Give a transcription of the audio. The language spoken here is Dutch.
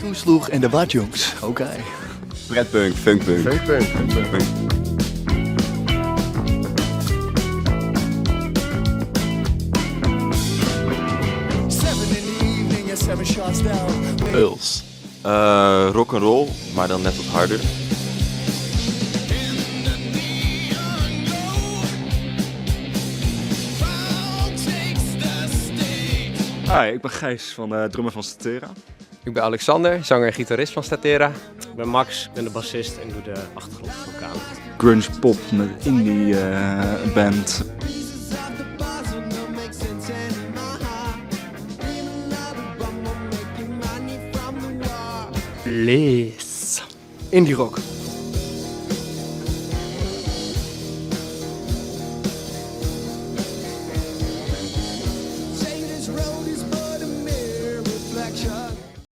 Toesloeg en de Watjongs. Oké. Pretpunk, funkpunk. Funkpunk. Uls. Rock'n'roll, maar dan net wat harder. Hi, ik ben Gijs, van de drummer van Statera. Ik ben Alexander, zanger en gitarist van Statera. Ik ben Max, ik ben de bassist en doe de achtergrondvokalen. Grunge pop met indie band. Liz. Indie rock.